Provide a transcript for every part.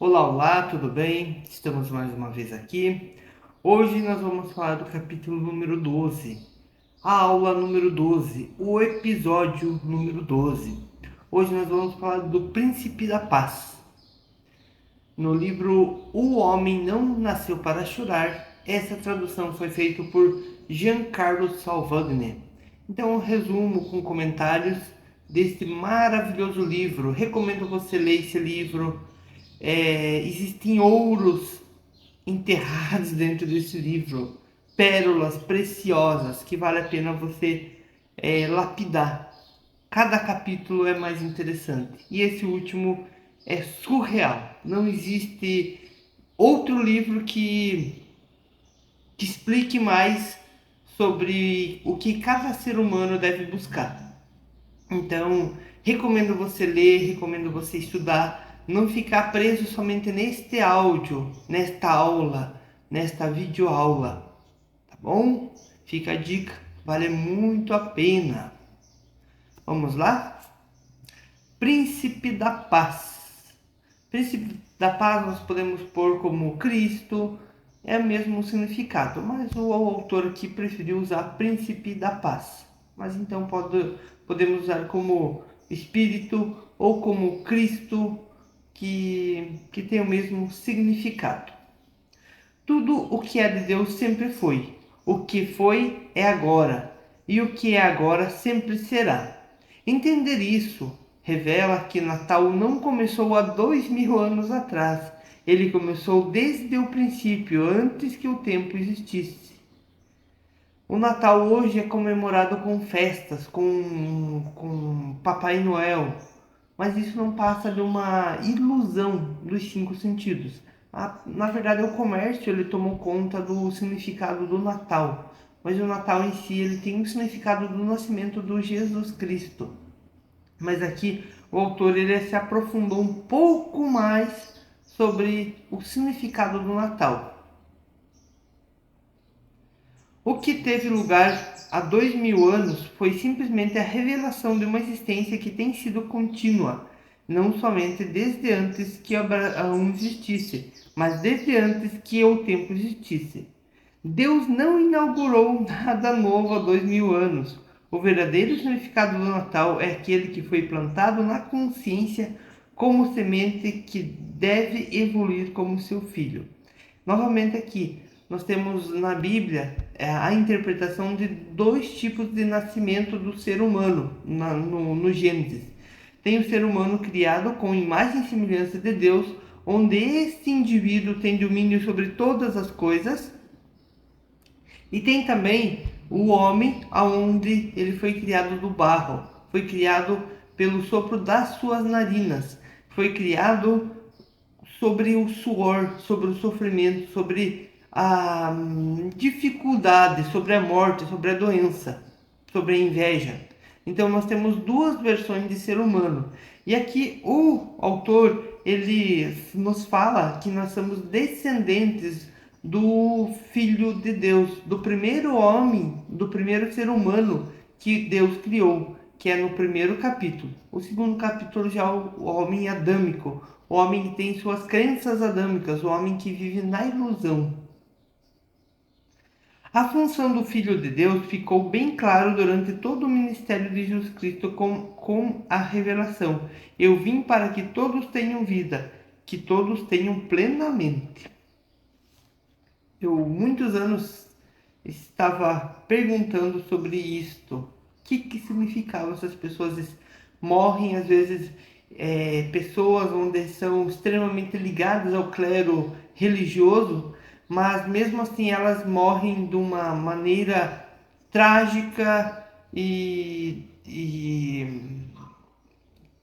Olá, olá, tudo bem? Estamos mais uma vez aqui. Hoje nós vamos falar do capítulo número 12, a aula número 12, o episódio número 12. Hoje nós vamos falar do Príncipe da Paz. No livro O Homem Não Nasceu para Chorar, essa tradução foi feita por Giancarlo Salvagni. Então, um resumo com comentários deste maravilhoso livro. Recomendo você ler esse livro. Existem ouros enterrados dentro desse livro, pérolas preciosas que vale a pena você lapidar. Cada capítulo é mais interessante e esse último é surreal. Não existe outro livro que explique mais sobre o que cada ser humano deve buscar. Então, recomendo você ler, recomendo você estudar, não ficar preso somente neste áudio, nesta aula, nesta videoaula, tá bom? Fica a dica, vale muito a pena. Vamos lá? Príncipe da Paz. Príncipe da Paz nós podemos pôr como Cristo, é o mesmo significado, mas o autor aqui preferiu usar Príncipe da Paz. Mas então podemos usar como Espírito ou como Cristo, que tem o mesmo significado. Tudo o que é de Deus sempre foi. O que foi é agora, e o que é agora sempre será. Entender isso revela que Natal não começou há 2000 anos atrás. Ele começou desde o princípio, antes que o tempo existisse. O Natal hoje é comemorado com festas, com Papai Noel, mas isso não passa de uma ilusão dos cinco sentidos. Na verdade, o comércio ele tomou conta do significado do Natal, mas o Natal em si ele tem um significado do nascimento do Jesus Cristo. Mas aqui o autor ele se aprofundou um pouco mais sobre o significado do Natal. O que teve lugar há 2000 anos foi simplesmente a revelação de uma existência que tem sido contínua, não somente desde antes que Abraão existisse, mas desde antes que o tempo existisse. Deus não inaugurou nada novo há 2000 anos. O verdadeiro significado do Natal é aquele que foi plantado na consciência como semente que deve evoluir como seu filho. Novamente aqui, nós temos na Bíblia a interpretação de dois tipos de nascimento do ser humano no Gênesis. Tem o ser humano criado com imagem e semelhança de Deus, onde este indivíduo tem domínio sobre todas as coisas, e tem também o homem, aonde ele foi criado do barro, foi criado pelo sopro das suas narinas, foi criado sobre o suor, sobre o sofrimento, sobre a dificuldade, sobre a morte, sobre a doença, sobre a inveja. Então nós temos duas versões de ser humano. E aqui o autor ele nos fala que nós somos descendentes do Filho de Deus, do primeiro homem, do primeiro ser humano que Deus criou, que é no primeiro capítulo. O segundo capítulo já é o homem adâmico, o homem que tem suas crenças adâmicas, o homem que vive na ilusão. A função do Filho de Deus ficou bem claro durante todo o ministério de Jesus Cristo com a revelação. Eu vim para que todos tenham vida, que todos tenham plenamente. Eu, muitos anos, estava perguntando sobre isto. O que significava essas pessoas morrem, às vezes, pessoas onde são extremamente ligadas ao clero religioso, mas mesmo assim elas morrem de uma maneira trágica e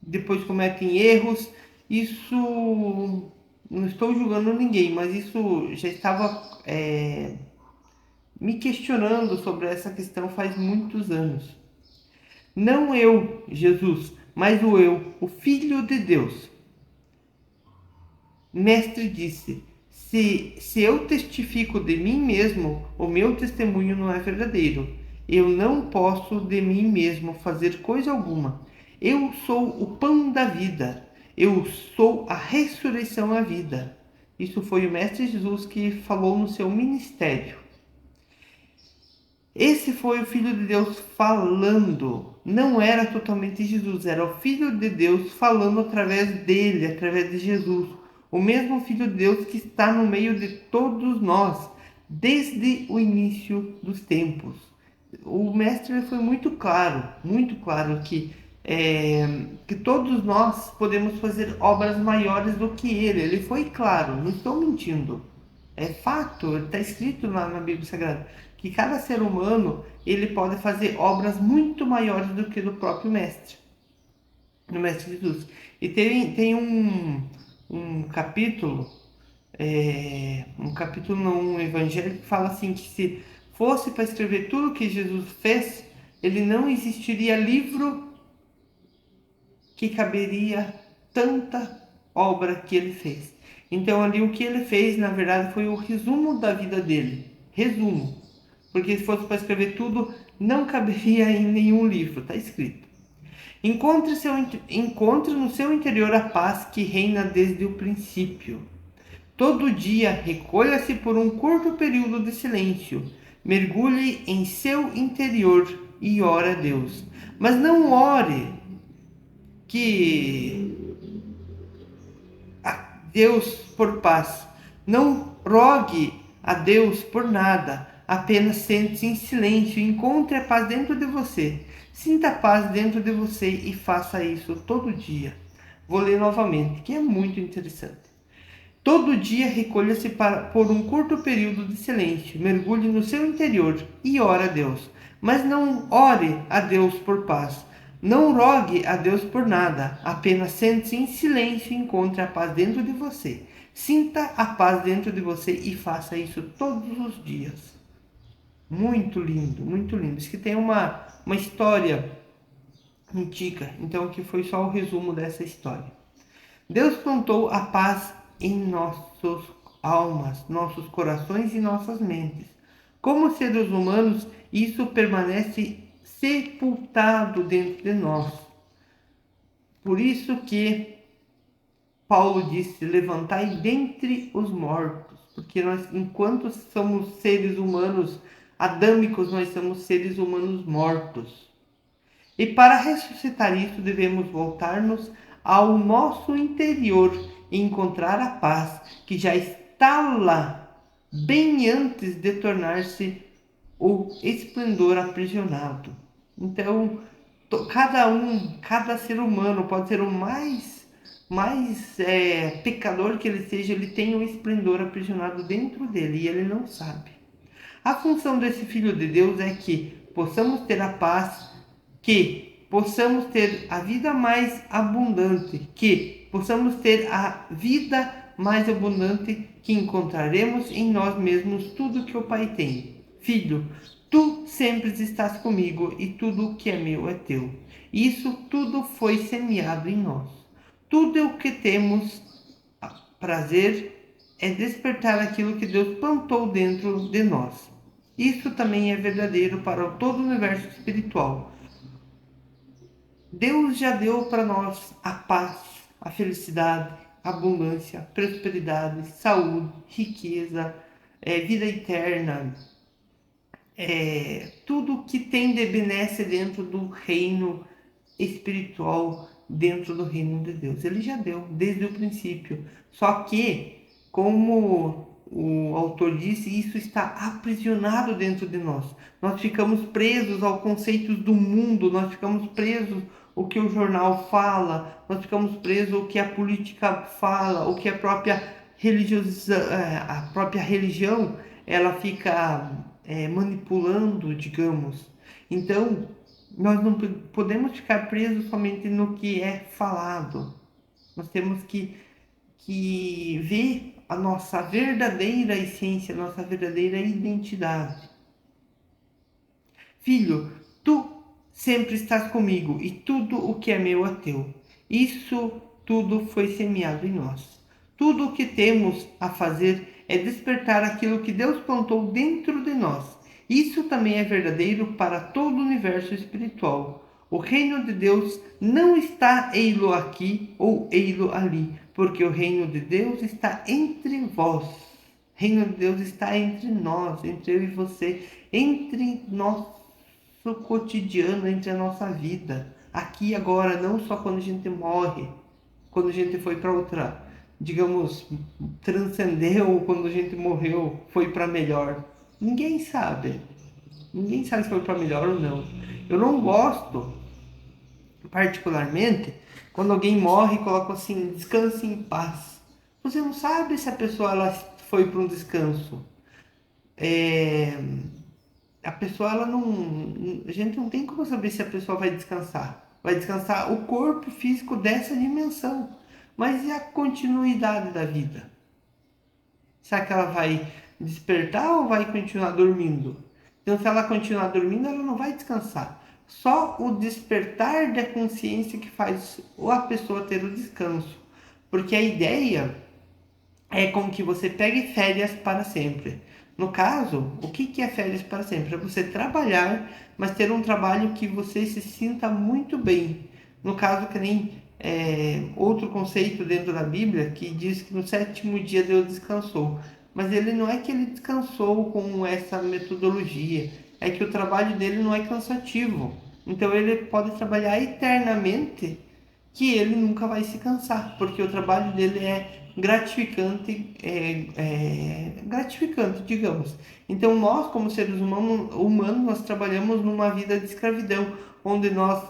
depois cometem erros. Isso, não estou julgando ninguém, mas isso já estava me questionando sobre essa questão faz muitos anos. Não eu, Jesus, mas o eu, o Filho de Deus. Mestre disse: se eu testifico de mim mesmo, o meu testemunho não é verdadeiro. Eu não posso de mim mesmo fazer coisa alguma. Eu sou o pão da vida. Eu sou a ressurreição e a vida. Isso foi o Mestre Jesus que falou no seu ministério. Esse foi o Filho de Deus falando. Não era totalmente Jesus, era o Filho de Deus falando através dele, através de Jesus. O mesmo Filho de Deus que está no meio de todos nós, desde o início dos tempos. O Mestre foi muito claro que todos nós podemos fazer obras maiores do que ele. Ele foi claro, não estou mentindo. É fato, está escrito na Bíblia Sagrada, que cada ser humano ele pode fazer obras muito maiores do que do próprio Mestre, do Mestre Jesus. E tem um capítulo, um evangelho que fala assim, que se fosse para escrever tudo que Jesus fez, ele não existiria livro que caberia tanta obra que ele fez. Então ali o que ele fez, na verdade, foi o resumo da vida dele. Resumo. Porque se fosse para escrever tudo, não caberia em nenhum livro, está escrito. Encontre no seu interior a paz que reina desde o princípio. Todo dia recolha-se por um curto período de silêncio. Mergulhe em seu interior e ore a Deus. Mas não ore que a Deus por paz. Não rogue a Deus por nada. Apenas sente-se em silêncio e encontre a paz dentro de você. Sinta a paz dentro de você e faça isso todo dia. Vou ler novamente, que é muito interessante. Todo dia recolha-se por um curto período de silêncio, mergulhe no seu interior e ore a Deus. Mas não ore a Deus por paz. Não rogue a Deus por nada. Apenas sente-se em silêncio e encontre a paz dentro de você. Sinta a paz dentro de você e faça isso todos os dias. Muito lindo, muito lindo. Isso que tem uma história antiga, então que foi só o resumo dessa história. Deus plantou a paz em nossas almas, nossos corações e nossas mentes. Como seres humanos, isso permanece sepultado dentro de nós. Por isso que Paulo disse, levantai dentre os mortos, porque nós, enquanto somos seres humanos adâmicos, nós somos seres humanos mortos. E para ressuscitar isso, devemos voltar-nos ao nosso interior e encontrar a paz que já está lá, bem antes de tornar-se o esplendor aprisionado. Então, cada ser humano pode ser o mais pecador que ele seja, ele tem um esplendor aprisionado dentro dele e ele não sabe. A função desse Filho de Deus é que possamos ter a paz, que possamos ter a vida mais abundante, que possamos ter a vida mais abundante, que encontraremos em nós mesmos tudo que o Pai tem. Filho, tu sempre estás comigo e tudo o que é meu é teu. Isso tudo foi semeado em nós. Tudo o que temos prazer é despertar aquilo que Deus plantou dentro de nós. Isso também é verdadeiro para todo o universo espiritual. Deus já deu para nós a paz, a felicidade, a abundância, prosperidade, saúde, riqueza, vida eterna, tudo que tem de benesse dentro do reino espiritual, dentro do reino de Deus. Ele já deu desde o princípio. Só que, como o autor disse, isso está aprisionado dentro de nós. Nós ficamos presos aos conceitos do mundo, nós ficamos presos ao que o jornal fala, nós ficamos presos ao que a política fala, o que a própria religião ela fica manipulando, digamos. Então, nós não podemos ficar presos somente no que é falado. Nós temos que ver a nossa verdadeira essência, a nossa verdadeira identidade. Filho, tu sempre estás comigo e tudo o que é meu é teu. Isso tudo foi semeado em nós. Tudo o que temos a fazer é despertar aquilo que Deus plantou dentro de nós. Isso também é verdadeiro para todo o universo espiritual. O reino de Deus não está ei-lo aqui ou ei-lo ali, porque o reino de Deus está entre vós. O reino de Deus está entre nós, entre eu e você, entre nosso cotidiano, entre a nossa vida. Aqui e agora, não só quando a gente morre, quando a gente foi para outra, digamos, transcendeu, quando a gente morreu, foi para melhor. Ninguém sabe. Ninguém sabe se foi para melhor ou não. Eu não gosto, particularmente, quando alguém morre e coloca assim, descanse em paz. Você não sabe se a pessoa ela foi para um descanso. É, a pessoa ela não, a gente não tem como saber se a pessoa vai descansar. Vai descansar o corpo físico dessa dimensão, mas e a continuidade da vida? Será que ela vai despertar ou vai continuar dormindo? Então, se ela continuar dormindo, ela não vai descansar. Só o despertar da consciência que faz a pessoa ter o descanso. Porque a ideia é como que você pegue férias para sempre. No caso, o que é férias para sempre? É você trabalhar, mas ter um trabalho que você se sinta muito bem. No caso, que nem outro conceito dentro da Bíblia que diz que no sétimo dia Deus descansou. Mas ele não é que ele descansou com essa metodologia, é que o trabalho dele não é cansativo. Então ele pode trabalhar eternamente que ele nunca vai se cansar, porque o trabalho dele é gratificante, gratificante, digamos. Então nós, como seres humanos, nós trabalhamos numa vida de escravidão, onde nós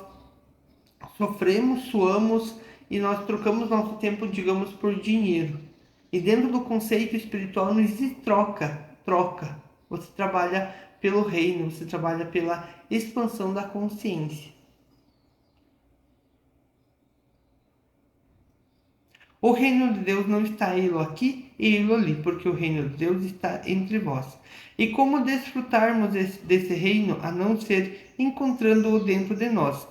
sofremos, suamos e nós trocamos nosso tempo, digamos, por dinheiro. E dentro do conceito espiritual não existe troca. Você trabalha pelo reino, você trabalha pela expansão da consciência. O reino de Deus não está ele aqui e ele ali, porque o reino de Deus está entre vós. E como desfrutarmos desse reino, a não ser encontrando-o dentro de nós,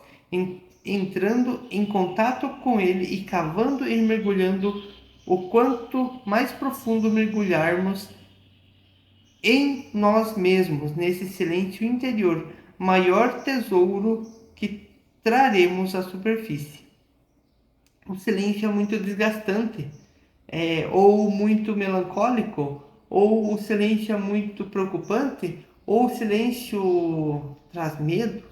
entrando em contato com ele e cavando e mergulhando, o quanto mais profundo mergulharmos em nós mesmos, nesse silêncio interior, maior tesouro que traremos à superfície. O silêncio é muito desgastante, ou muito melancólico, ou o silêncio é muito preocupante, ou o silêncio traz medo.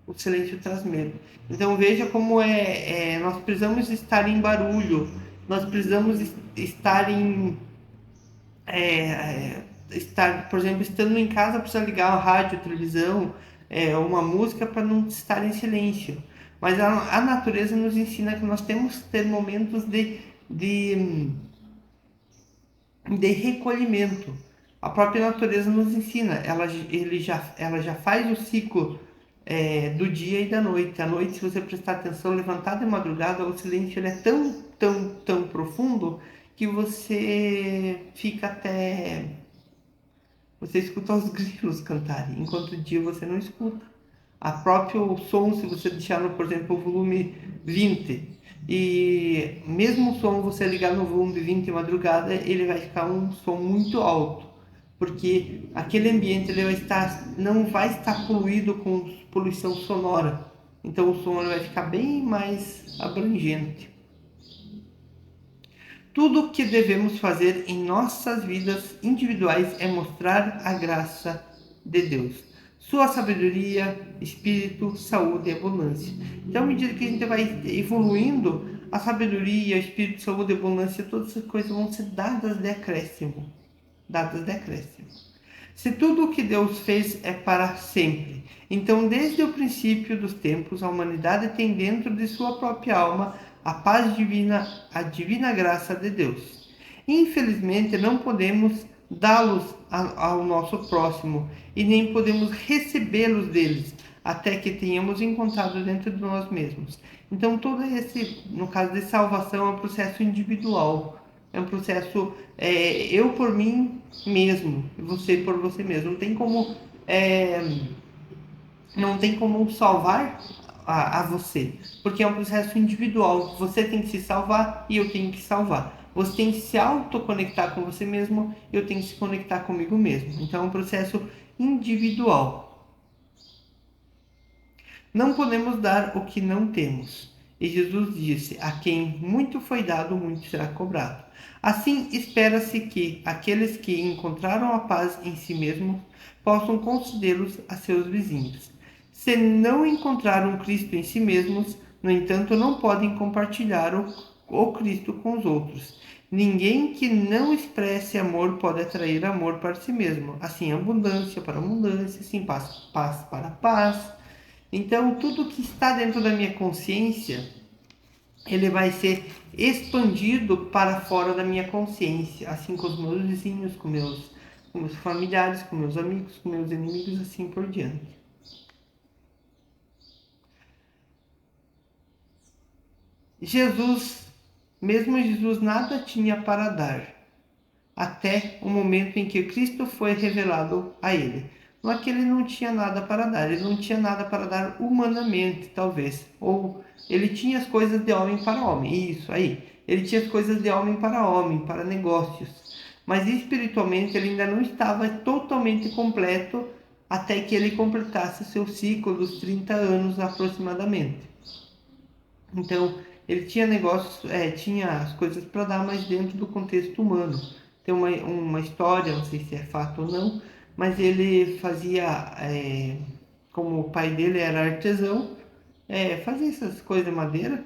O silêncio traz medo. Então veja como nós precisamos estar em barulho, nós precisamos estar em estar, por exemplo, estando em casa, precisa ligar a rádio, a televisão, uma música para não estar em silêncio. Mas a natureza nos ensina que nós temos que ter momentos de recolhimento. A própria natureza nos ensina, ela já faz o ciclo do dia e da noite. À noite, se você prestar atenção, levantar de madrugada, o silêncio ele é tão profundo que você fica até... Você escuta os grilos cantarem, enquanto o dia você não escuta. A próprio som, se você deixar no, por exemplo, o volume 20, e mesmo o som você ligar no volume 20 de madrugada, ele vai ficar um som muito alto, porque aquele ambiente ele não vai estar poluído com poluição sonora. Então o som ele vai ficar bem mais abrangente. Tudo o que devemos fazer em nossas vidas individuais é mostrar a graça de Deus, sua sabedoria, espírito, saúde e abundância. Então, à medida que a gente vai evoluindo, a sabedoria, o espírito, saúde e abundância, todas essas coisas vão ser dadas de acréscimo. Dadas de acréscimo. Se tudo o que Deus fez é para sempre, então desde o princípio dos tempos, a humanidade tem dentro de sua própria alma a paz divina, a divina graça de Deus. Infelizmente, não podemos dá-los ao nosso próximo e nem podemos recebê-los deles, até que tenhamos encontrado dentro de nós mesmos. Então, todo esse, no caso de salvação, é um processo individual. É um processo eu por mim mesmo, você por você mesmo. Não tem como salvar a você, porque é um processo individual. Você tem que se salvar e eu tenho que salvar. Você tem que se autoconectar com você mesmo e eu tenho que se conectar comigo mesmo. Então é um processo individual. Não podemos dar o que não temos. E Jesus disse: a quem muito foi dado, muito será cobrado. Assim, espera-se que aqueles que encontraram a paz em si mesmos possam concedê-los a seus vizinhos. Se não encontraram Cristo em si mesmos, no entanto, não podem compartilhar o Cristo com os outros. Ninguém que não expresse amor pode atrair amor para si mesmo. Assim, abundância para abundância, assim, paz para paz. Então, tudo que está dentro da minha consciência, ele vai ser expandido para fora da minha consciência, assim com os meus vizinhos, com meus familiares, com meus amigos, com meus inimigos, assim por diante. Jesus, mesmo Jesus nada tinha para dar, até o momento em que Cristo foi revelado a ele. Não é que ele não tinha nada para dar, ele não tinha nada para dar humanamente, talvez. Ou ele tinha as coisas de homem para homem, isso aí. Ele tinha as coisas de homem, para negócios. Mas espiritualmente ele ainda não estava totalmente completo até que ele completasse seu ciclo dos 30 anos aproximadamente. Então, ele tinha negócios, tinha as coisas para dar, mas dentro do contexto humano. Tem uma história, não sei se é fato ou não, mas ele fazia, como o pai dele era artesão, fazia essas coisas de madeira,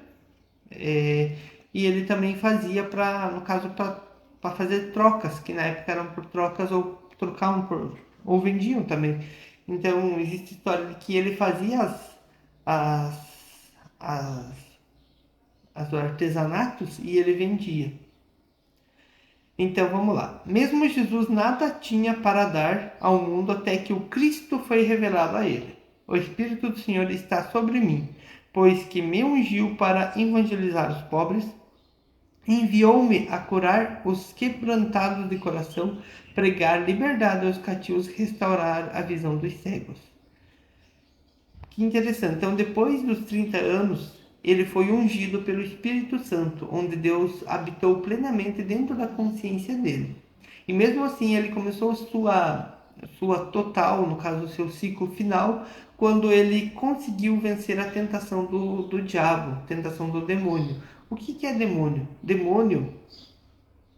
é, e ele também fazia para, no caso, para fazer trocas, que na época eram por trocas ou trocavam por, ou vendiam também. Então, existe história de que ele fazia as, as os artesanatos e ele vendia. Então vamos lá. Mesmo Jesus nada tinha para dar ao mundo até que o Cristo foi revelado a ele. O Espírito do Senhor está sobre mim, pois que me ungiu para evangelizar os pobres, enviou-me a curar os quebrantados de coração, pregar liberdade aos cativos, restaurar a visão dos cegos. Que interessante. Então, depois dos 30 anos, ele foi ungido pelo Espírito Santo, onde Deus habitou plenamente dentro da consciência dele. E mesmo assim, ele começou sua total, no caso, o seu ciclo final, quando ele conseguiu vencer a tentação do diabo, a tentação do demônio. O que é demônio? Demônio,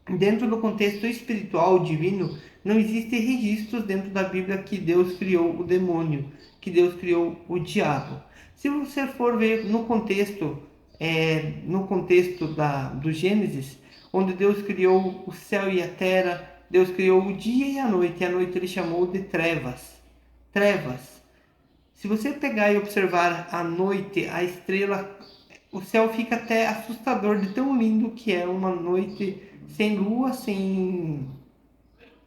dentro do contexto espiritual divino, não existem registros dentro da Bíblia que Deus criou o demônio, que Deus criou o diabo. Se você for ver no contexto do Gênesis, onde Deus criou o céu e a terra, Deus criou o dia e a noite ele chamou de trevas. Trevas. Se você pegar e observar a noite, a estrela, o céu fica até assustador de tão lindo que é uma noite sem lua, sem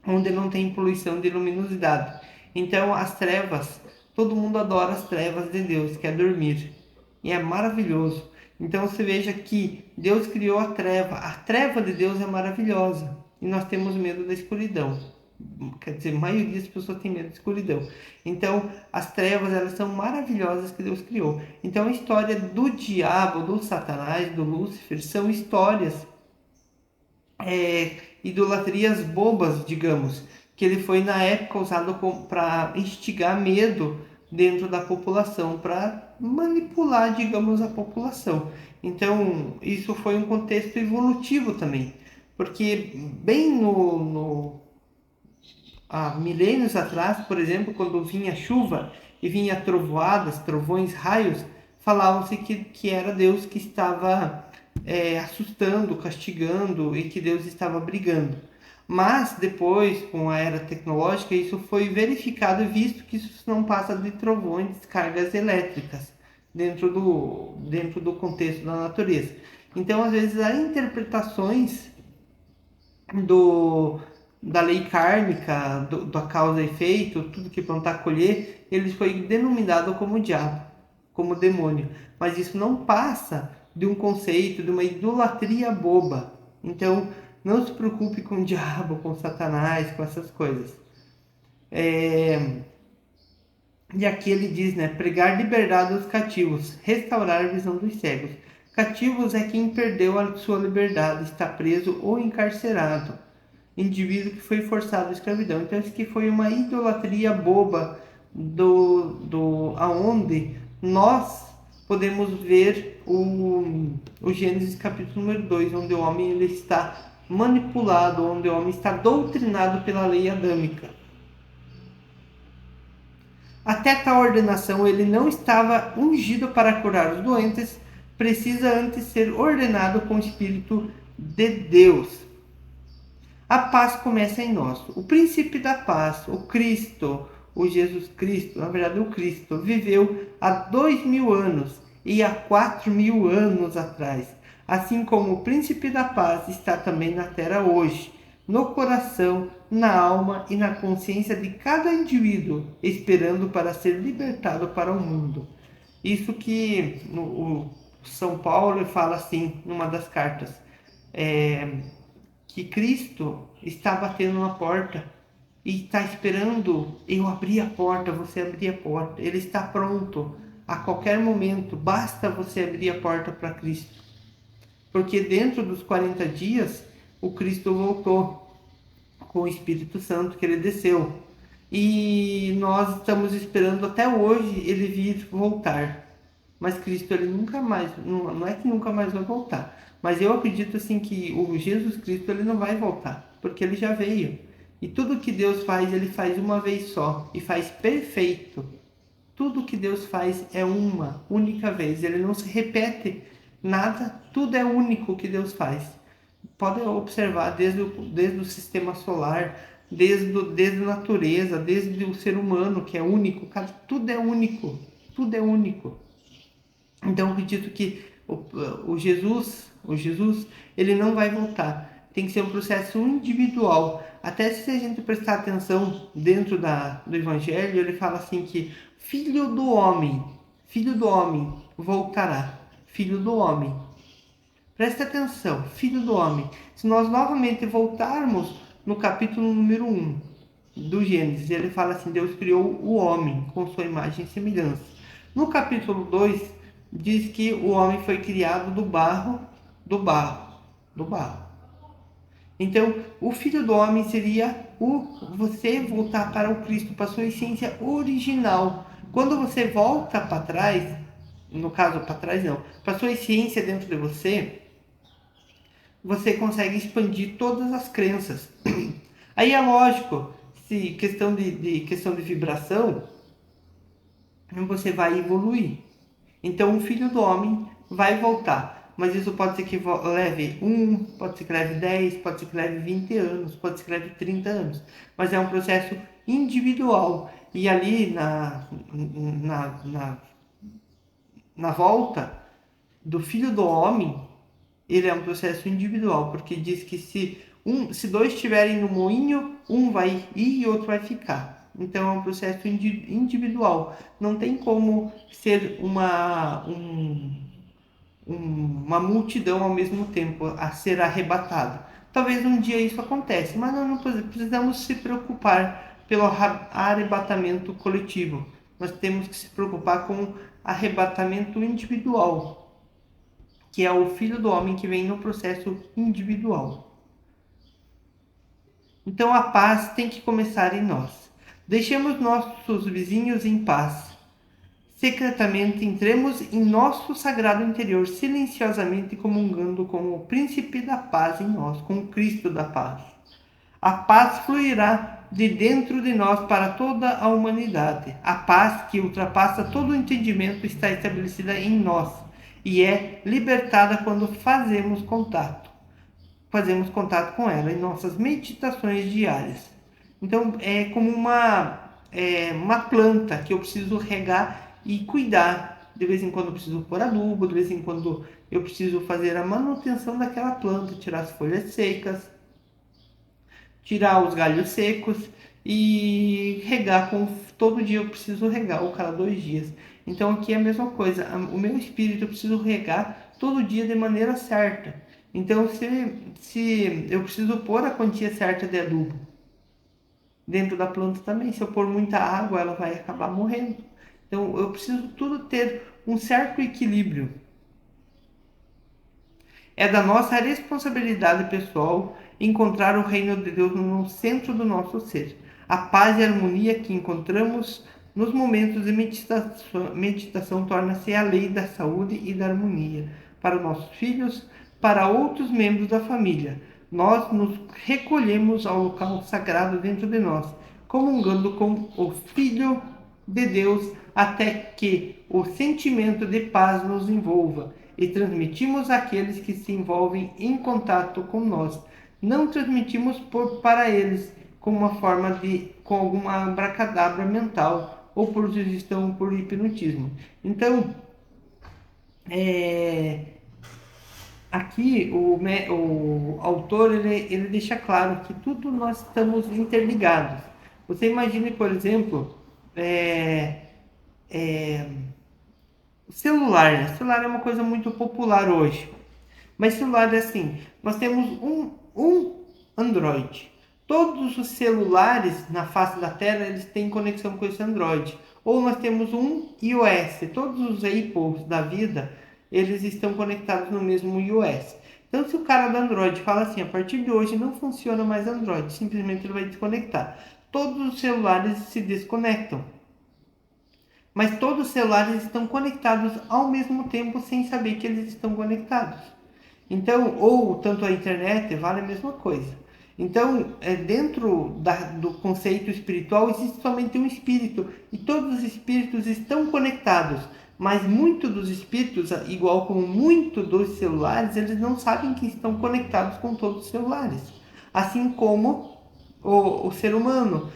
onde não tem poluição de luminosidade. Então as trevas, todo mundo adora as trevas de Deus, que é dormir. E é maravilhoso. Então você veja que Deus criou a treva. A treva de Deus é maravilhosa. E nós temos medo da escuridão. Quer dizer, a maioria das pessoas tem medo da escuridão. Então, as trevas, elas são maravilhosas que Deus criou. Então, a história do diabo, do Satanás, do Lúcifer, são histórias, idolatrias bobas, digamos, que ele foi na época usado para instigar medo dentro da população, para manipular, digamos, a população. Então, isso foi um contexto evolutivo também, porque bem há milênios atrás, por exemplo, quando vinha chuva e vinha trovoadas, trovões, raios, falavam-se que era Deus que estava assustando, castigando e que Deus estava brigando. Mas depois, com a era tecnológica, isso foi verificado e visto que isso não passa de trovões, descargas elétricas dentro do contexto da natureza. Então, às vezes, há interpretações do, da lei kármica, da causa e efeito, tudo que plantar colher, ele foi denominado como diabo, como demônio. Mas isso não passa de um conceito, de uma idolatria boba. Então, não se preocupe com o diabo, com Satanás, com essas coisas. E aqui ele diz, né, pregar liberdade aos cativos, restaurar a visão dos cegos. Cativos é quem perdeu a sua liberdade, está preso ou encarcerado. Indivíduo que foi forçado à escravidão. Então isso que foi uma idolatria boba aonde nós podemos ver o Gênesis capítulo número 2, onde o homem ele está manipulado, onde o homem está doutrinado pela lei adâmica. Até tal ordenação ele não estava ungido para curar os doentes, precisa antes ser ordenado com o Espírito de Deus. A paz começa em nós. O príncipe da paz, o Cristo, o Jesus Cristo, na verdade o Cristo, viveu há 2000 anos e há 4000 anos atrás. Assim como o príncipe da paz está também na terra hoje, no coração, na alma e na consciência de cada indivíduo, esperando para ser libertado para o mundo. Isso que o São Paulo fala assim, numa das cartas, que Cristo está batendo na porta e está esperando eu abrir a porta, você abrir a porta. Ele está pronto a qualquer momento, basta você abrir a porta para Cristo. Porque dentro dos 40 dias, o Cristo voltou com o Espírito Santo que ele desceu. E nós estamos esperando até hoje ele vir voltar. Mas Cristo ele nunca mais, não é que nunca mais vai voltar, mas eu acredito assim que o Jesus Cristo ele não vai voltar, porque ele já veio. E tudo que Deus faz, ele faz uma vez só e faz perfeito. Tudo que Deus faz é uma única vez, ele não se repete nada, tudo é único que Deus faz. Pode observar desde o sistema solar, desde a natureza, desde o ser humano que é único, tudo é único, tudo é único. Então eu acredito que o Jesus, ele não vai voltar. Tem que ser um processo individual. Até se a gente prestar atenção dentro do Evangelho, ele fala assim que filho do homem voltará. Filho do homem. Presta atenção, filho do homem. Se nós novamente voltarmos no capítulo número 1 do Gênesis, ele fala assim, Deus criou o homem com sua imagem e semelhança. No capítulo 2, diz que o homem foi criado do barro. Então, o filho do homem seria você voltar para o Cristo, para a sua essência original. Quando você volta para trás, no caso para trás não, para a sua essência dentro de você, você consegue expandir todas as crenças. Aí é lógico, se questão de vibração, você vai evoluir. Então o filho do homem vai voltar. Mas isso pode ser que leve 1, pode ser que leve 10, pode ser que leve 20 anos, pode ser que leve 30 anos. Mas é um processo individual. E ali na volta do filho do homem, ele é um processo individual. Porque diz que se dois estiverem no moinho, um vai ir e outro vai ficar. Então é um processo individual. Não tem como ser uma multidão ao mesmo tempo a ser arrebatada. Talvez um dia isso aconteça, mas nós não precisamos se preocupar pelo arrebatamento coletivo. Nós temos que se preocupar com o arrebatamento individual, que é o Filho do Homem que vem no processo individual. Então a paz tem que começar em nós. Deixemos nossos vizinhos em paz. Secretamente entremos em nosso sagrado interior, silenciosamente comungando com o príncipe da paz em nós, com o Cristo da paz. A paz fluirá de dentro de nós para toda a humanidade. A paz que ultrapassa todo o entendimento está estabelecida em nós e é libertada quando fazemos contato com ela em nossas meditações diárias. Então é como uma planta que eu preciso regar e cuidar. De vez em quando eu preciso pôr adubo, de vez em quando eu preciso fazer a manutenção daquela planta, tirar as folhas secas, tirar os galhos secos e regar todo dia eu preciso regar, ou cada 2 dias. Então aqui é a mesma coisa, o meu espírito eu preciso regar todo dia de maneira certa. Então se eu preciso pôr a quantia certa de adubo dentro da planta também, se eu pôr muita água ela vai acabar morrendo. Então eu preciso tudo ter um certo equilíbrio. É da nossa responsabilidade pessoal encontrar o reino de Deus no centro do nosso ser. A paz e a harmonia que encontramos Nos momentos de meditação torna-se a lei da saúde e da harmonia para nossos filhos, para outros membros da família. Nós nos recolhemos ao local sagrado dentro de nós, comungando com o Filho de Deus até que o sentimento de paz nos envolva e transmitimos àqueles que se envolvem em contato com nós. Não transmitimos para eles com alguma abracadabra mental ou por sugestão por hipnotismo. Então, aqui o autor ele deixa claro que tudo nós estamos interligados. Você imagine, por exemplo, o celular. Né? O celular é uma coisa muito popular hoje. Mas celular é assim, nós temos um Android. Todos os celulares na face da Terra, eles têm conexão com esse Android. Ou nós temos um iOS. Todos os Apples da vida, eles estão conectados no mesmo iOS. Então, se o cara do Android fala assim, a partir de hoje não funciona mais Android, simplesmente ele vai desconectar. Todos os celulares se desconectam. Mas todos os celulares estão conectados ao mesmo tempo sem saber que eles estão conectados. Então, ou tanto a internet, vale a mesma coisa. Então, dentro do conceito espiritual, existe somente um espírito. E todos os espíritos estão conectados. Mas muitos dos espíritos, igual como muitos dos celulares, eles não sabem que estão conectados com todos os celulares. Assim como o ser humano.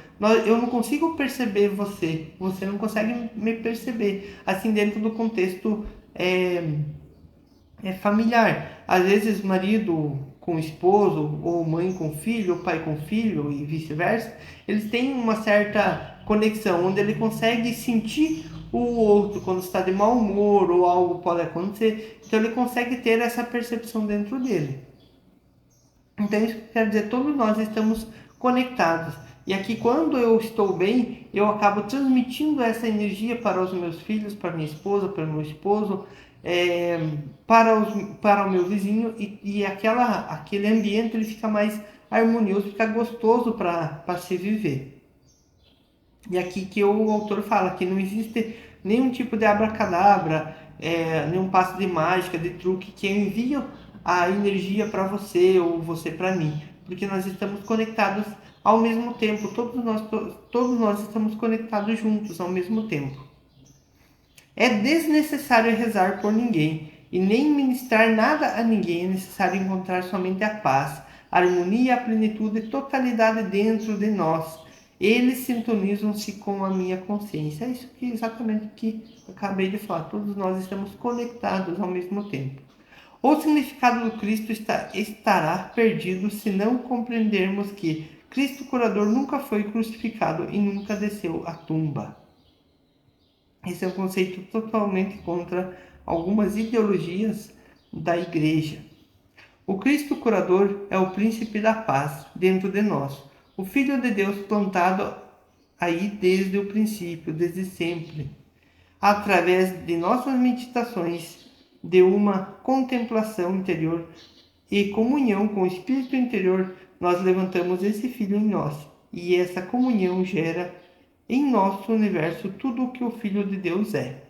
Eu não consigo perceber você. Você não consegue me perceber. Assim, dentro do contexto familiar. Às vezes marido com esposo, ou mãe com filho, ou pai com filho e vice-versa, eles têm uma certa conexão, onde ele consegue sentir o outro quando está de mau humor ou algo pode acontecer. Então ele consegue ter essa percepção dentro dele. Então isso quer dizer, todos nós estamos conectados. E aqui quando eu estou bem, eu acabo transmitindo essa energia para os meus filhos, para minha esposa, para meu esposo, para o meu vizinho e aquele ambiente ele fica mais harmonioso, fica gostoso para se viver. E aqui que o autor fala que não existe nenhum tipo de abracadabra, nenhum passo de mágica, de truque que envia a energia para você ou você para mim, porque nós estamos conectados ao mesmo tempo, todos nós estamos conectados juntos ao mesmo tempo. É desnecessário rezar por ninguém e nem ministrar nada a ninguém, é necessário encontrar somente a paz, a harmonia, a plenitude e totalidade dentro de nós. Eles sintonizam-se com a minha consciência. É isso que exatamente o que acabei de falar. Todos nós estamos conectados ao mesmo tempo. O significado do Cristo estará perdido se não compreendermos que Cristo curador nunca foi crucificado e nunca desceu à tumba. Esse é um conceito totalmente contra algumas ideologias da igreja. O Cristo curador é o príncipe da paz dentro de nós, o Filho de Deus plantado aí desde o princípio, desde sempre. Através de nossas meditações, de uma contemplação interior e comunhão com o Espírito interior, nós levantamos esse Filho em nós. E essa comunhão gera em nosso universo tudo o que o Filho de Deus é.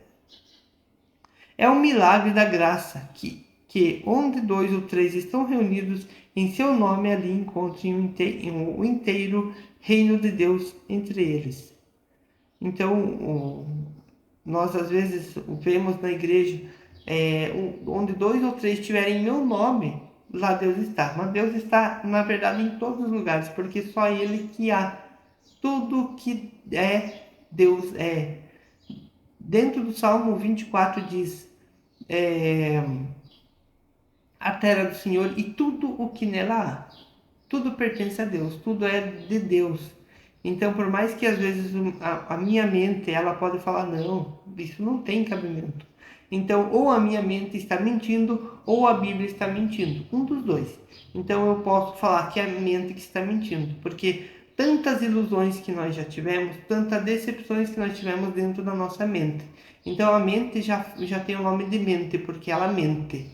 É um milagre da graça que onde 2 ou 3 estão reunidos em seu nome, ali encontrem o inteiro reino de Deus entre eles. Então, nós às vezes vemos na igreja, onde 2 ou 3 tiverem meu nome, lá Deus está. Mas Deus está, na verdade, em todos os lugares, porque só Ele que há. Tudo que é, Deus é. Dentro do Salmo 24 diz, a terra do Senhor e tudo o que nela há. Tudo pertence a Deus, tudo é de Deus. Então, por mais que às vezes a minha mente, ela pode falar, não, isso não tem cabimento. Então, ou a minha mente está mentindo, ou a Bíblia está mentindo. Um dos dois. Então, eu posso falar que é a mente que está mentindo, porque tantas ilusões que nós já tivemos, tantas decepções que nós tivemos dentro da nossa mente. Então, a mente já tem o nome de mente, porque ela mente.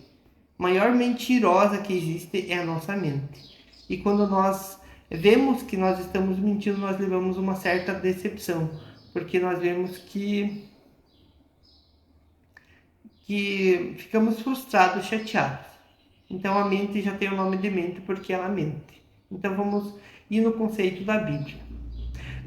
A maior mentirosa que existe é a nossa mente. E quando nós vemos que nós estamos mentindo, nós levamos uma certa decepção. porque nós vemos que ficamos frustrados, chateados. Então a mente já tem o nome de mente porque ela mente. Então vamos ir no conceito da Bíblia.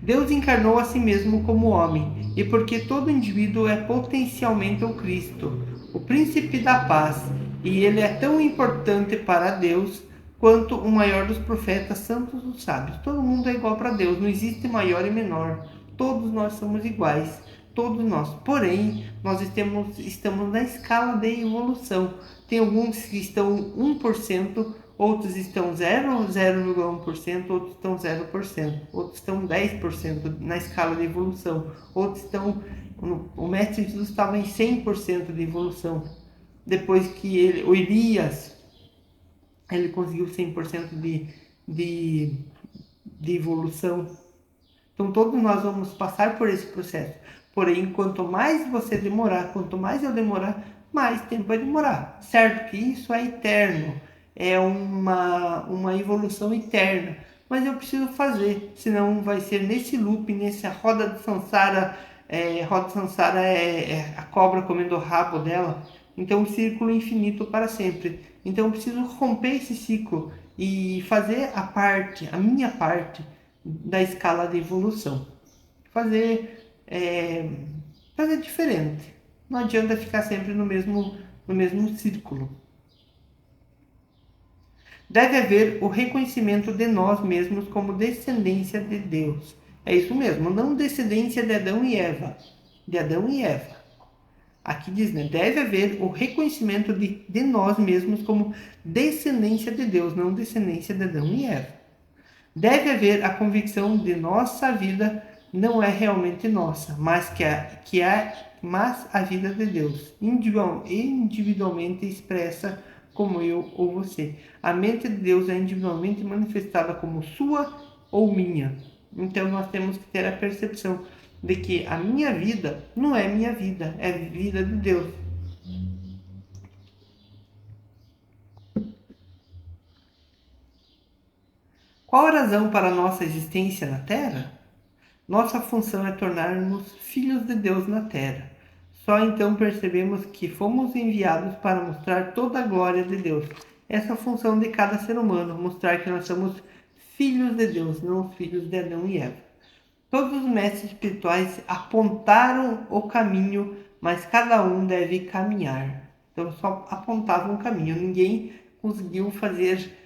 Deus encarnou a si mesmo como homem, e porque todo indivíduo é potencialmente o Cristo, o príncipe da paz, e ele é tão importante para Deus quanto o maior dos profetas, santos dos sábios. Todo mundo é igual para Deus, não existe maior e menor. Todos nós somos iguais, todos nós. Porém, nós estamos na escala de evolução. Tem alguns que estão 1%, outros estão 0,1%, outros estão 0%, outros estão 10% na escala de evolução, outros estão... O Mestre Jesus estava em 100% de evolução. Depois que o Elias, ele conseguiu 100% de evolução. Então todos nós vamos passar por esse processo. Porém, quanto mais você demorar, quanto mais eu demorar, mais tempo vai demorar. Certo que isso é eterno, é uma evolução eterna. Mas eu preciso fazer, senão vai ser nesse loop, nessa roda de samsara. Roda de samsara é a cobra comendo o rabo dela. Então, um círculo infinito para sempre. Então, eu preciso romper esse ciclo e fazer a minha parte da escala de evolução. Fazer diferente. Não adianta ficar sempre no mesmo círculo. Deve haver o reconhecimento de nós mesmos como descendência de Deus. É isso mesmo, não descendência de Adão e Eva. De Adão e Eva. Aqui diz, né? Deve haver o reconhecimento de nós mesmos como descendência de Deus, não descendência de Adão e Eva. Deve haver a convicção de nossa vida não é realmente nossa, mas mas a vida de Deus, individualmente expressa como eu ou você. A mente de Deus é individualmente manifestada como sua ou minha. Então nós temos que ter a percepção de que a minha vida não é minha vida, é a vida de Deus. Qual a razão para a nossa existência na Terra? Nossa função é tornar-nos filhos de Deus na Terra. Só então percebemos que fomos enviados para mostrar toda a glória de Deus. Essa é a função de cada ser humano, mostrar que nós somos filhos de Deus, não filhos de Adão e Eva. Todos os mestres espirituais apontaram o caminho, mas cada um deve caminhar. Então só apontavam o caminho, ninguém conseguiu fazer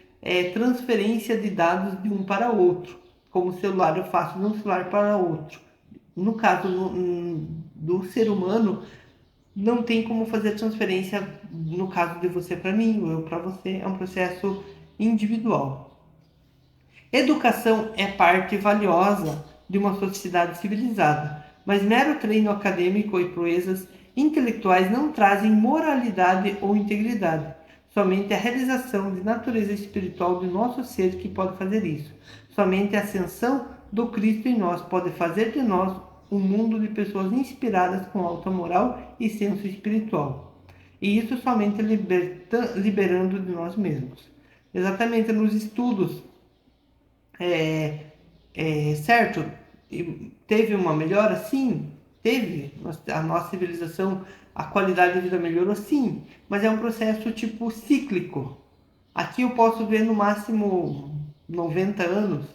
transferência de dados de um para outro. Como o celular eu faço de um celular para outro. No caso do ser humano, não tem como fazer transferência no caso de você para mim, ou eu para você. É um processo individual. Educação é parte valiosa de uma sociedade civilizada, mas mero treino acadêmico e proezas intelectuais não trazem moralidade ou integridade. Somente a realização de natureza espiritual de nosso ser que pode fazer isso. Somente a ascensão do Cristo em nós pode fazer de nós um mundo de pessoas inspiradas com alta moral e senso espiritual. E isso somente liberando de nós mesmos. Exatamente nos estudos, certo? Teve uma melhora? Sim, teve. A nossa civilização, a qualidade de vida melhorou? Sim, mas é um processo tipo cíclico. Aqui eu posso ver no máximo 90 anos,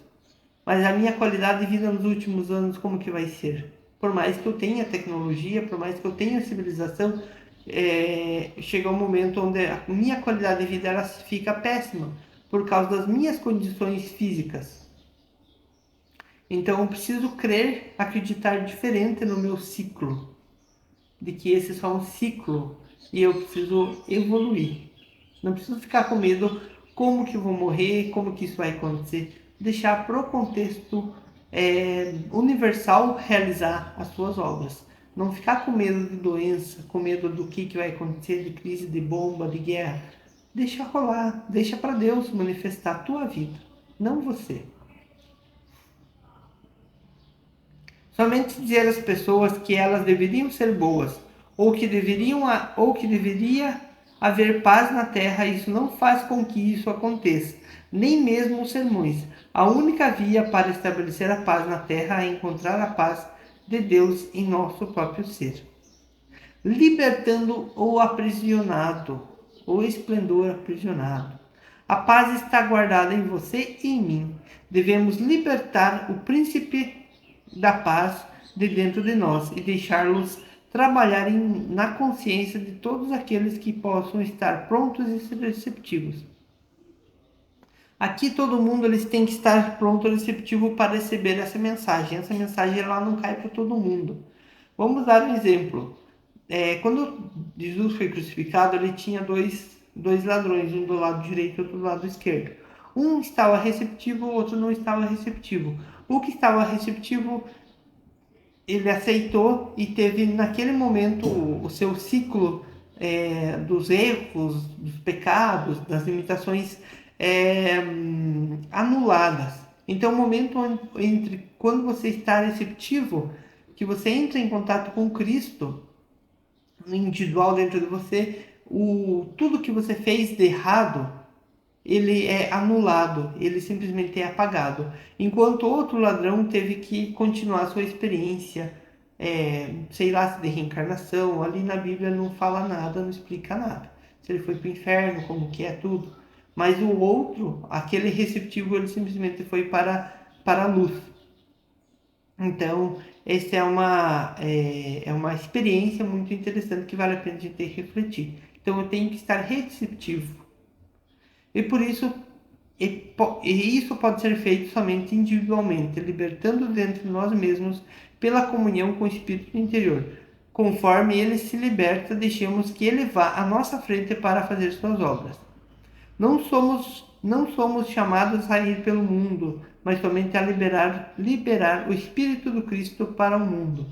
mas a minha qualidade de vida nos últimos anos como que vai ser? Por mais que eu tenha tecnologia, por mais que eu tenha civilização, chega um momento onde a minha qualidade de vida ela fica péssima por causa das minhas condições físicas. Então eu preciso crer, acreditar diferente no meu ciclo, de que esse é só um ciclo e eu preciso evoluir. Não preciso ficar com medo como que eu vou morrer, como que isso vai acontecer. Deixar para o contexto universal realizar as suas obras. Não ficar com medo de doença, com medo do que vai acontecer, de crise, de bomba, de guerra. Deixa rolar, deixa para Deus manifestar a tua vida, não você. Somente dizer às pessoas que elas deveriam ser boas, ou que deveria haver paz na terra, isso não faz com que isso aconteça, nem mesmo os sermões. A única via para estabelecer a paz na terra é encontrar a paz de Deus em nosso próprio ser, libertando o aprisionado, o esplendor aprisionado. A paz está guardada em você e em mim. Devemos libertar o príncipe da paz de dentro de nós e deixá-los trabalhar na consciência de todos aqueles que possam estar prontos e receptivos. Aqui todo mundo eles tem que estar pronto e receptivo para receber essa mensagem. Essa mensagem ela não cai para todo mundo. Vamos dar um exemplo. Quando Jesus foi crucificado, ele tinha dois ladrões, um do lado direito e outro do lado esquerdo. Um estava receptivo, o outro não estava receptivo. O que estava receptivo, ele aceitou e teve naquele momento o seu ciclo dos erros, dos pecados, das limitações anuladas. Então, o momento entre quando você está receptivo, que você entra em contato com Cristo, individual dentro de você, tudo que você fez de errado, ele é anulado, ele simplesmente é apagado. Enquanto outro ladrão teve que continuar a sua experiência, sei lá, de reencarnação, ali na Bíblia não fala nada, não explica nada. Se ele foi para o inferno, como que é tudo. Mas o outro, aquele receptivo, ele simplesmente foi para a luz. Então, essa é uma experiência muito interessante que vale a pena a gente refletir. Então, eu tenho que estar receptivo. E por isso, isso pode ser feito somente individualmente, libertando dentro de nós mesmos pela comunhão com o Espírito interior. Conforme ele se liberta, deixemos que ele vá à nossa frente para fazer suas obras. Não somos chamados a ir pelo mundo, mas somente a liberar o Espírito do Cristo para o mundo.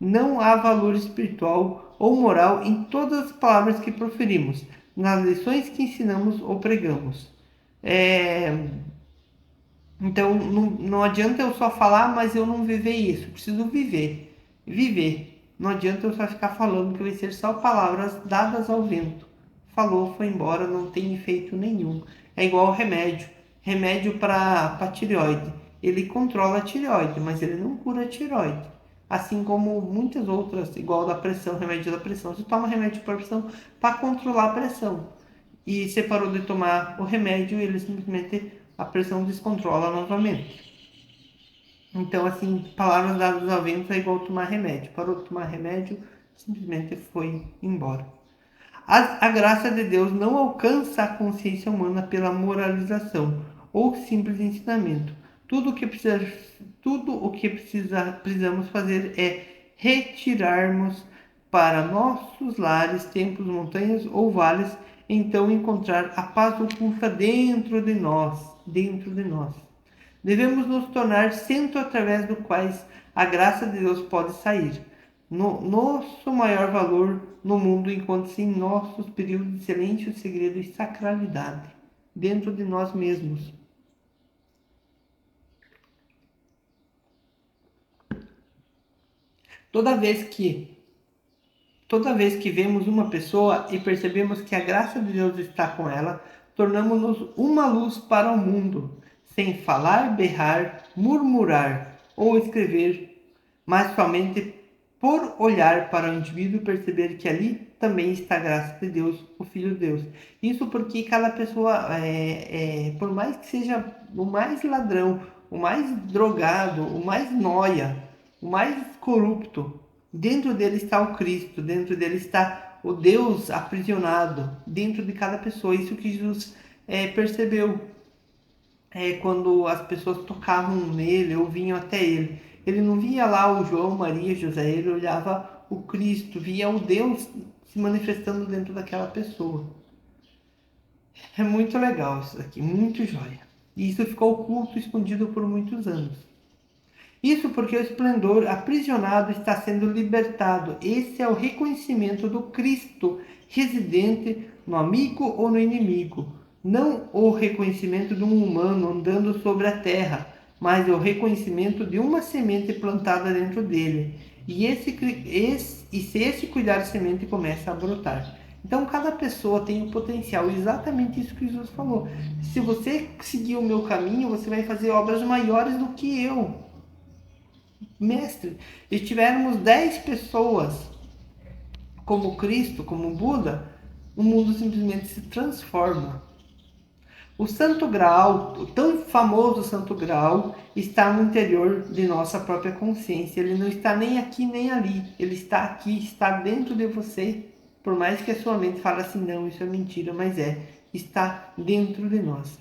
Não há valor espiritual ou moral em todas as palavras que proferimos, nas lições que ensinamos ou pregamos. Então, não adianta eu só falar, mas eu não viver isso. Eu preciso viver. Viver. Não adianta eu só ficar falando que vai ser só palavras dadas ao vento. Falou, foi embora, não tem efeito nenhum. É igual remédio. Remédio para tireoide. Ele controla a tireoide, mas ele não cura a tireoide. Assim como muitas outras, igual da pressão, remédio da pressão. Você toma remédio para pressão para controlar a pressão. E você parou de tomar o remédio e ele simplesmente a pressão descontrola novamente. Então, assim, palavras dadas ao vento é igual tomar remédio. Parou de tomar remédio, simplesmente foi embora. A graça de Deus não alcança a consciência humana pela moralização ou simples ensinamento. Tudo o que precisamos fazer é retirarmos para nossos lares, templos, montanhas ou vales, então encontrar a paz oculta dentro de nós. Devemos nos tornar centro através do quais a graça de Deus pode sair. Nosso maior valor no mundo encontra-se em nossos períodos de silêncio, segredo e sacralidade, dentro de nós mesmos. Toda vez que vemos uma pessoa e percebemos que a graça de Deus está com ela, tornamos-nos uma luz para o mundo, sem falar, berrar, murmurar ou escrever, mas somente por olhar para o indivíduo e perceber que ali também está a graça de Deus, o Filho de Deus. Isso porque cada pessoa, por mais que seja o mais ladrão, o mais drogado, o mais noia, o mais corrupto, dentro dele está o Cristo, dentro dele está o Deus aprisionado, dentro de cada pessoa. Isso que Jesus percebeu quando as pessoas tocavam nele ou vinham até ele. Ele não via lá o João, Maria, José, ele olhava o Cristo, via o Deus se manifestando dentro daquela pessoa. É muito legal isso aqui, muito joia. E isso ficou oculto, escondido por muitos anos. Isso porque o esplendor aprisionado está sendo libertado. Esse é o reconhecimento do Cristo residente no amigo ou no inimigo. Não o reconhecimento de um humano andando sobre a terra, mas o reconhecimento de uma semente plantada dentro dele. E se esse cuidar de semente começa a brotar. Então, cada pessoa tem o potencial, exatamente isso que Jesus falou. Se você seguir o meu caminho, você vai fazer obras maiores do que eu. Mestre, se tivermos 10 pessoas como Cristo, como Buda, o mundo simplesmente se transforma. O Santo Graal, o tão famoso Santo Graal, está no interior de nossa própria consciência. Ele não está nem aqui nem ali. Ele está aqui, está dentro de você. Por mais que a sua mente fale assim, não, isso é mentira, mas está dentro de nós.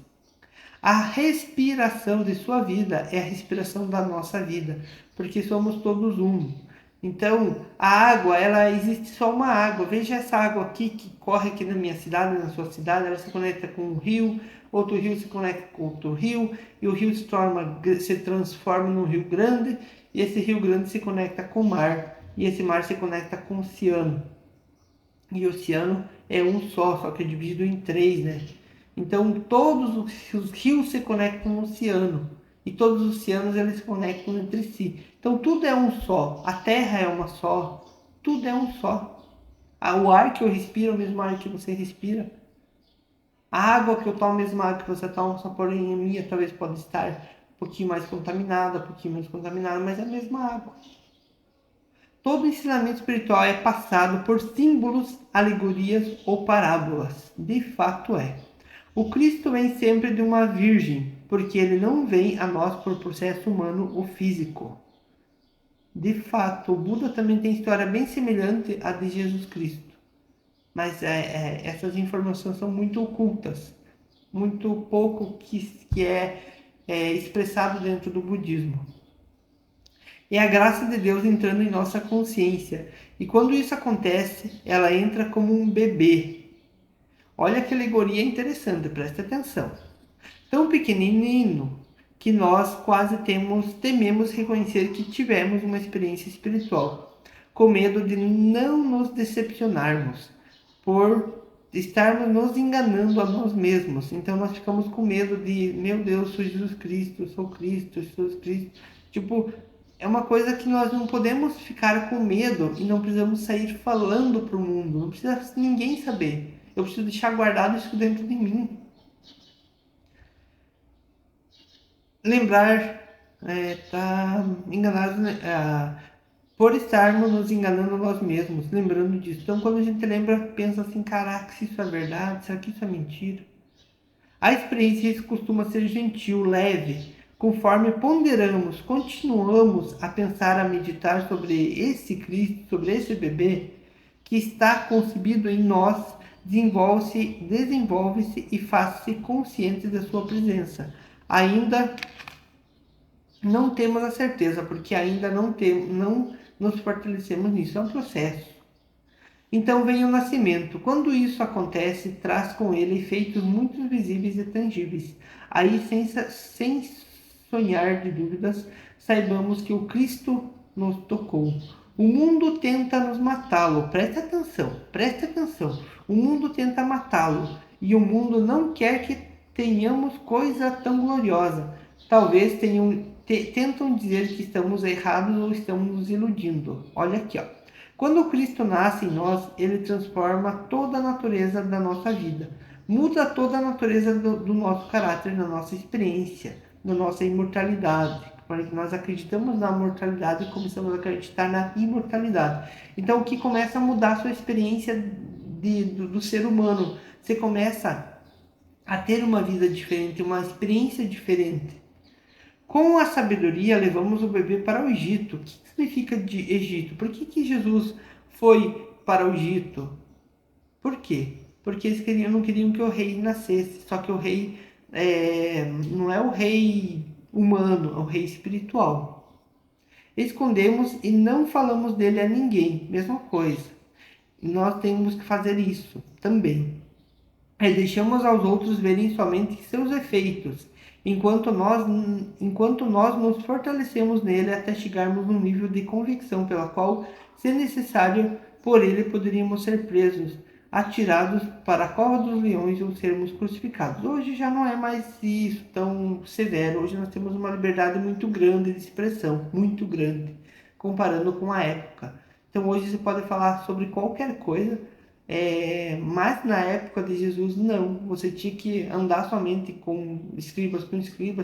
A respiração de sua vida é a respiração da nossa vida, porque somos todos um. Então, a água, ela existe só uma água. Veja essa água aqui que corre aqui na minha cidade, na sua cidade, ela se conecta com um rio, outro rio se conecta com outro rio, e o rio se transforma num rio grande, e esse rio grande se conecta com o mar, e esse mar se conecta com o oceano. E o oceano é um só que é dividido em três, né? Então todos os rios se conectam no oceano e todos os oceanos eles se conectam entre si. Então tudo é um só. A Terra é uma só. Tudo é um só. O ar que eu respiro é o mesmo ar que você respira. A água que eu tomo é a mesma água que você toma, só porém a minha talvez pode estar um pouquinho mais contaminada, um pouquinho menos contaminada, mas é a mesma água. Todo ensinamento espiritual é passado por símbolos, alegorias ou parábolas. De fato é. O Cristo vem sempre de uma virgem, porque ele não vem a nós por processo humano ou físico. De fato, o Buda também tem história bem semelhante à de Jesus Cristo. Mas essas informações são muito ocultas, muito pouco que é expressado dentro do budismo. É a graça de Deus entrando em nossa consciência. E quando isso acontece, ela entra como um bebê. Olha que alegoria interessante, presta atenção. Tão pequenino que nós quase tememos reconhecer que tivemos uma experiência espiritual, com medo de não nos decepcionarmos, por estarmos nos enganando a nós mesmos. Então nós ficamos com medo de, meu Deus, sou Jesus Cristo, sou Cristo, sou Cristo. Tipo, é uma coisa que nós não podemos ficar com medo e não precisamos sair falando para o mundo. Não precisa ninguém saber. Eu preciso deixar guardado isso dentro de mim. Lembrar, tá enganado, né? Por estarmos nos enganando nós mesmos, lembrando disso. Então, quando a gente lembra, pensa assim: caraca, se isso é verdade, será que isso é mentira? A experiência costuma ser gentil, leve, conforme ponderamos, continuamos a pensar, a meditar sobre esse Cristo, sobre esse bebê que está concebido em nós, desenvolve-se e faz-se consciente da sua presença. Ainda não temos a certeza, porque ainda não nos fortalecemos nisso. É um processo. Então vem o nascimento. Quando isso acontece, traz com ele efeitos muito visíveis e tangíveis. Aí, sem sonhar de dúvidas, saibamos que o Cristo nos tocou. O mundo tenta nos matá-lo. Presta atenção, presta atenção. O mundo tenta matá-lo. E o mundo não quer que tenhamos coisa tão gloriosa. Talvez tentam dizer que estamos errados ou estamos nos iludindo. Olha aqui, ó. Quando Cristo nasce em nós, ele transforma toda a natureza da nossa vida, muda toda a natureza do nosso caráter, da nossa experiência, da nossa imortalidade. Porque nós acreditamos na mortalidade e começamos a acreditar na imortalidade. Então, o que começa a mudar a sua experiência do ser humano? Você começa a ter uma vida diferente, uma experiência diferente. Com a sabedoria, levamos o bebê para o Egito. O que significa de Egito? Por que Jesus foi para o Egito? Por quê? Porque eles não queriam que o rei nascesse. Só que o rei não é o rei humano, é o rei espiritual. Escondemos e não falamos dele a ninguém. Mesma coisa. Nós temos que fazer isso também. Deixamos aos outros verem somente seus efeitos, enquanto nós nos fortalecemos nele até chegarmos num nível de convicção pela qual, se necessário, por ele poderíamos ser presos, atirados para a cova dos leões ou sermos crucificados. Hoje já não é mais isso tão severo. Hoje nós temos uma liberdade muito grande de expressão, muito grande, comparando com a época. Então hoje você pode falar sobre qualquer coisa, Mas na época de Jesus, não. Você tinha que andar somente com escribas,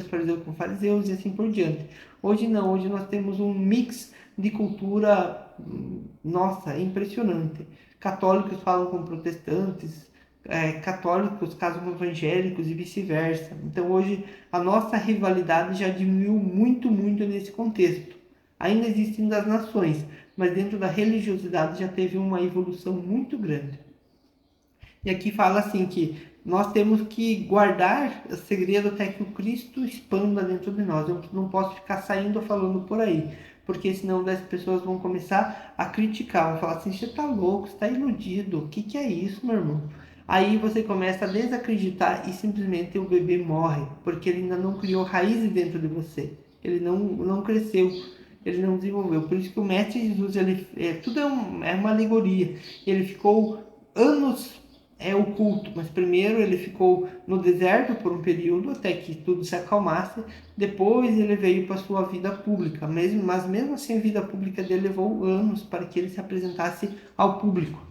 fariseus com fariseus e assim por diante. Hoje não, hoje nós temos um mix de cultura, nossa, impressionante. Católicos falam com protestantes, católicos casam com evangélicos e vice-versa. Então hoje a nossa rivalidade já diminuiu muito, muito nesse contexto. Ainda existem das nações, mas dentro da religiosidade já teve uma evolução muito grande. E aqui fala assim que nós temos que guardar o segredo até que o Cristo expanda dentro de nós. Eu não posso ficar saindo falando por aí, porque senão as pessoas vão começar a criticar, vão falar assim, você está louco, você está iludido, o que é isso, meu irmão? Aí você começa a desacreditar e simplesmente o bebê morre, porque ele ainda não criou raízes dentro de você, ele não cresceu, ele não desenvolveu. Por isso que o Mestre Jesus, tudo é uma alegoria. Ele ficou anos oculto, mas primeiro ele ficou no deserto por um período até que tudo se acalmasse, depois ele veio para a sua vida pública, mas mesmo assim a vida pública dele levou anos para que ele se apresentasse ao público.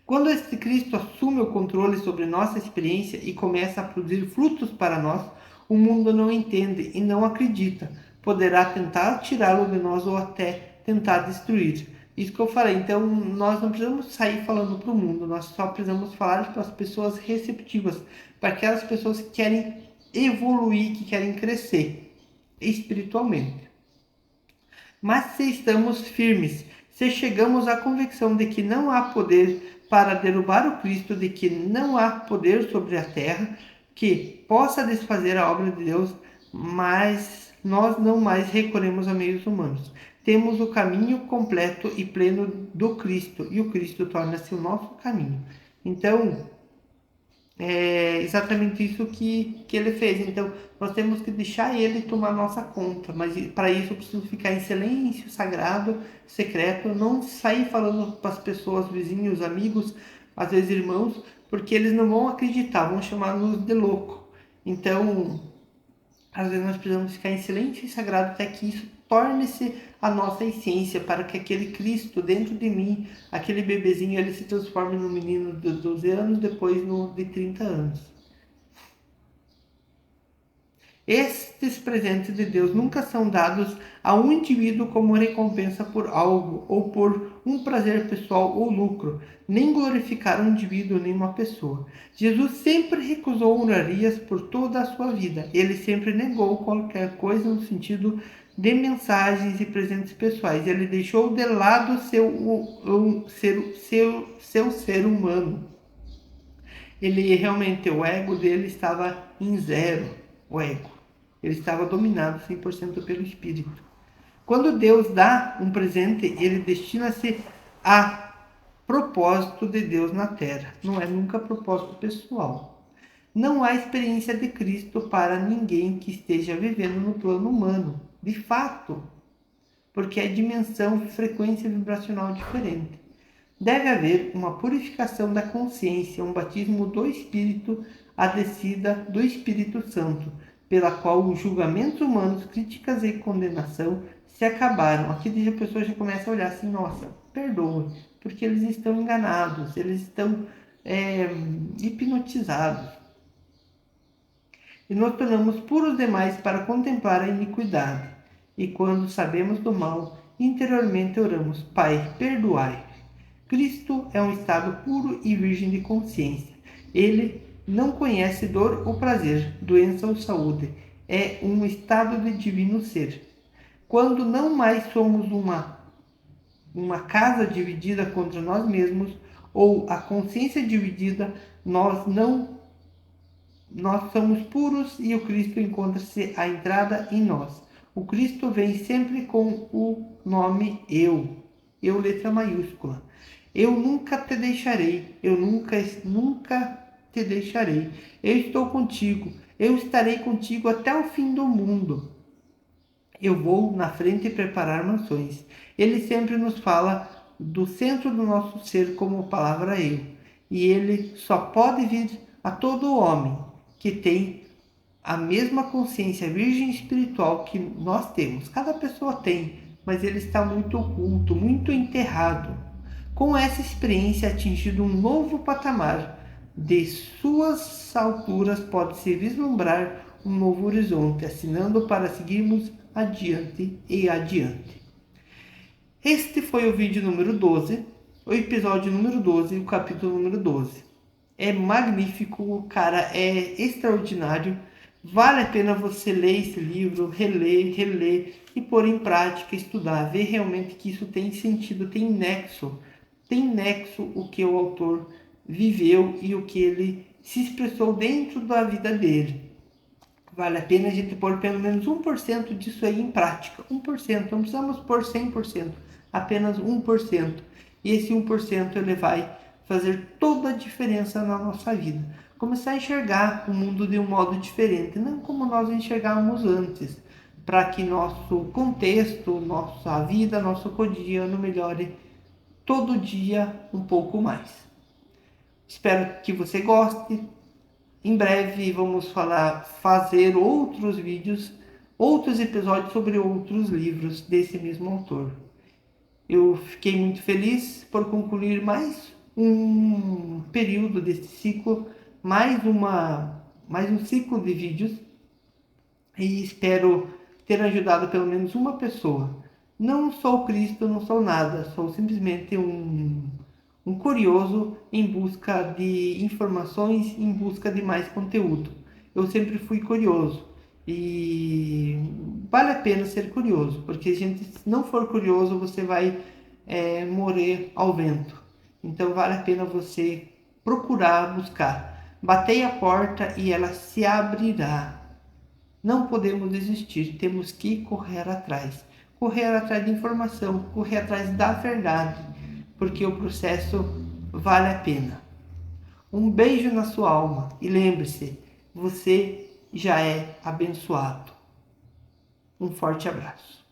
Quando esse Cristo assume o controle sobre nossa experiência e começa a produzir frutos para nós, o mundo não entende e não acredita. Poderá tentar tirá-lo de nós ou até tentar destruir. Isso que eu falei. Então, nós não precisamos sair falando para o mundo, nós só precisamos falar para as pessoas receptivas, para aquelas pessoas que querem evoluir, que querem crescer espiritualmente. Mas se estamos firmes, se chegamos à convicção de que não há poder para derrubar o Cristo, de que não há poder sobre a terra que possa desfazer a obra de Deus, mas nós não mais recorremos a meios humanos. Temos o caminho completo e pleno do Cristo, e o Cristo torna-se o nosso caminho. Então, é exatamente isso que ele fez. Então, nós temos que deixar ele tomar nossa conta, mas para isso eu preciso ficar em silêncio, sagrado, secreto, não sair falando para as pessoas, vizinhos, amigos, às vezes irmãos, porque eles não vão acreditar, vão chamar-nos de louco. Então, às vezes nós precisamos ficar em silêncio e sagrado até que isso torne-se a nossa essência, para que aquele Cristo dentro de mim, aquele bebezinho, ele se transforme num menino de 12 anos, depois no de 30 anos. Estes presentes de Deus nunca são dados a um indivíduo como recompensa por algo, ou por um prazer pessoal ou lucro, nem glorificar um indivíduo nem uma pessoa. Jesus sempre recusou honrarias por toda a sua vida. Ele sempre negou qualquer coisa no sentido de mensagens e presentes pessoais. Ele deixou de lado seu ser humano. Ele realmente, o ego dele estava em zero, o ego. Ele estava dominado 100% pelo Espírito. Quando Deus dá um presente, ele destina-se a propósito de Deus na Terra. Não é nunca propósito pessoal. Não há experiência de Cristo para ninguém que esteja vivendo no plano humano. De fato, porque é dimensão e frequência vibracional diferente. Deve haver uma purificação da consciência, um batismo do Espírito, a descida do Espírito Santo, pela qual os julgamentos humanos, críticas e condenação se acabaram. Aqui a pessoa já começa a olhar assim, nossa, perdoa, porque eles estão enganados, eles estão hipnotizados. E nos tornamos puros demais para contemplar a iniquidade. E quando sabemos do mal, interiormente oramos, Pai, perdoai. Cristo é um estado puro e virgem de consciência. Ele não conhece dor ou prazer, doença ou saúde. É um estado de divino ser. Quando não mais somos uma casa dividida contra nós mesmos, ou a consciência dividida, nós somos puros e o Cristo encontra-se à entrada em nós. O Cristo vem sempre com o nome eu letra maiúscula. Eu nunca te deixarei, eu nunca te deixarei. Eu estou contigo, eu estarei contigo até o fim do mundo. Eu vou na frente preparar mansões. Ele sempre nos fala do centro do nosso ser como palavra eu. E ele só pode vir a todo homem que tem a mesma consciência virgem espiritual que nós temos. Cada pessoa tem, mas ele está muito oculto, muito enterrado. com essa experiência atingido um novo patamar. De suas alturas pode-se vislumbrar um novo horizonte, assinando para seguirmos adiante e adiante. Este foi o vídeo número 12, o episódio número 12, o capítulo número 12. É magnífico, o cara é extraordinário. Vale a pena você ler esse livro, reler e pôr em prática, estudar, ver realmente que isso tem sentido, tem nexo o que o autor viveu e o que ele se expressou dentro da vida dele. Vale a pena a gente pôr pelo menos 1% disso aí em prática. 1%, não precisamos pôr 100%, apenas 1%. E esse 1% ele vai fazer toda a diferença na nossa vida. Começar a enxergar o mundo de um modo diferente, não como nós enxergávamos antes, para que nosso contexto, nossa vida, nosso cotidiano melhore todo dia um pouco mais. Espero que você goste. Em breve vamos fazer outros vídeos, outros episódios sobre outros livros desse mesmo autor. Eu fiquei muito feliz por concluir mais um período desse ciclo, mais um ciclo de vídeos, e espero ter ajudado pelo menos uma pessoa. Não sou Cristo, não sou nada, sou simplesmente um curioso em busca de informações, em busca de mais conteúdo. Eu sempre fui curioso e vale a pena ser curioso, porque se não for curioso, você vai morrer ao vento. Então vale a pena você procurar, buscar. Batei a porta e ela se abrirá. Não podemos desistir, temos que correr atrás. Correr atrás de informação, correr atrás da verdade, porque o processo vale a pena. Um beijo na sua alma e lembre-se, você já é abençoado. Um forte abraço.